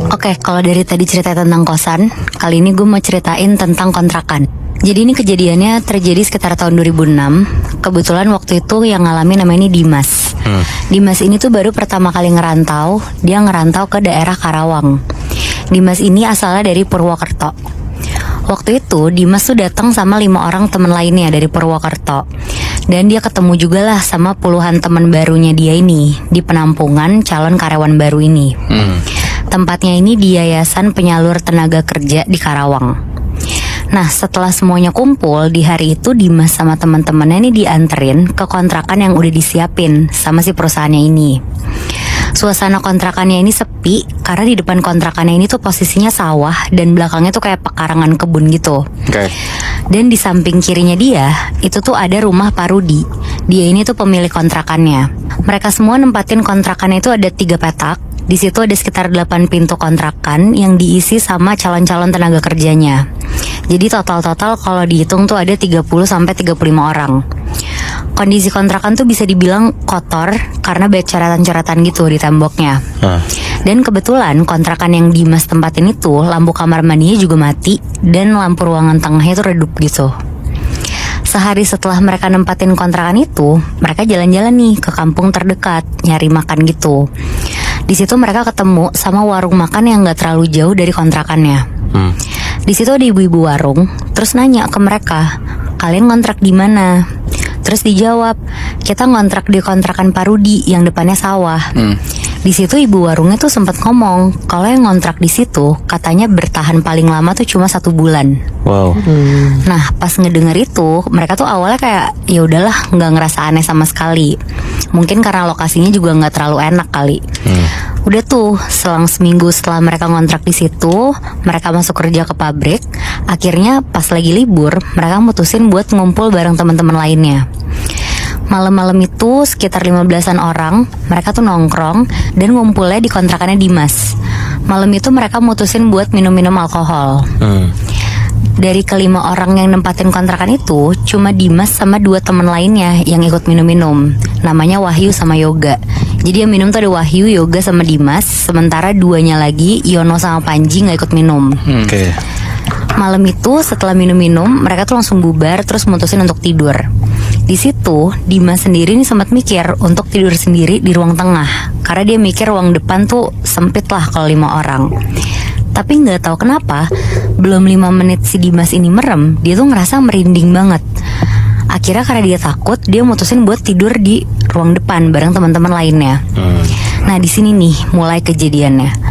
Oke, kalau dari tadi cerita tentang kosan, kali ini gue mau ceritain tentang kontrakan. Jadi ini kejadiannya terjadi sekitar tahun 2006. Kebetulan waktu itu yang ngalamin namanya ini Dimas. Dimas ini tuh baru pertama kali ngerantau. Dia ngerantau ke daerah Karawang. Dimas ini asalnya dari Purwokerto. Waktu itu Dimas tuh datang sama 5 orang temen lainnya dari Purwokerto. Dan dia ketemu juga lah sama puluhan teman barunya dia ini di penampungan calon karyawan baru ini. Tempatnya ini di Yayasan Penyalur Tenaga Kerja di Karawang. Nah, setelah semuanya kumpul, di hari itu Dimas sama teman-temannya ini dianterin ke kontrakan yang udah disiapin sama si perusahaannya ini. Suasana kontrakannya ini sepi karena di depan kontrakannya ini tuh posisinya sawah dan belakangnya tuh kayak pekarangan kebun gitu. Dan di samping kirinya dia, itu tuh ada rumah Pak Rudi. Dia ini tuh pemilik kontrakannya. Mereka semua nempatin kontrakannya itu ada 3 petak. Di situ ada sekitar 8 pintu kontrakan yang diisi sama calon-calon tenaga kerjanya. Jadi total-total kalau dihitung tuh ada 30 sampai 35 orang. Kondisi kontrakan tuh bisa dibilang kotor karena banyak coretan-coretan gitu di temboknya. Dan kebetulan kontrakan yang Dimas tempatin itu lampu kamar mandinya juga mati dan lampu ruangan tengahnya itu redup gitu. Sehari setelah mereka nempatin kontrakan itu, mereka jalan-jalan nih ke kampung terdekat nyari makan gitu. Di situ mereka ketemu sama warung makan yang gak terlalu jauh dari kontrakannya. Di situ ada ibu-ibu warung, terus nanya ke mereka, kalian ngontrak di mana? Terus dijawab, kita ngontrak di kontrakan Pak Rudi yang depannya sawah. Di situ ibu warungnya tuh sempat ngomong kalau yang ngontrak di situ katanya bertahan paling lama tuh cuma 1 bulan. Wow. Nah, pas ngedenger itu, mereka tuh awalnya kayak ya udahlah, nggak ngerasa aneh sama sekali. Mungkin karena lokasinya juga nggak terlalu enak kali. Udah tuh, selang seminggu setelah mereka ngontrak di situ, mereka masuk kerja ke pabrik. Akhirnya pas lagi libur, mereka mutusin buat ngumpul bareng teman-teman lainnya. Malam-malam itu sekitar 15-an orang, mereka tuh nongkrong dan ngumpulnya di kontrakannya Dimas. Malam itu mereka mutusin buat minum-minum alkohol. Dari ke-5 orang yang nempatin kontrakan itu, cuma Dimas sama 2 teman lainnya yang ikut minum-minum. Namanya Wahyu sama Yoga. Jadi yang minum tuh ada Wahyu, Yoga sama Dimas. Sementara 2-nya lagi, Yono sama Panji, gak ikut minum. Malam itu setelah minum-minum, mereka tuh langsung bubar terus mutusin untuk tidur. Di situ Dimas sendiri nih sempat mikir untuk tidur sendiri di ruang tengah karena dia mikir ruang depan tuh sempit lah kalau 5 orang. Tapi nggak tahu kenapa belum 5 menit si Dimas ini merem, dia tuh ngerasa merinding banget. Akhirnya karena dia takut, dia mutusin buat tidur di ruang depan bareng teman-teman lainnya. Nah di sini nih mulai kejadiannya.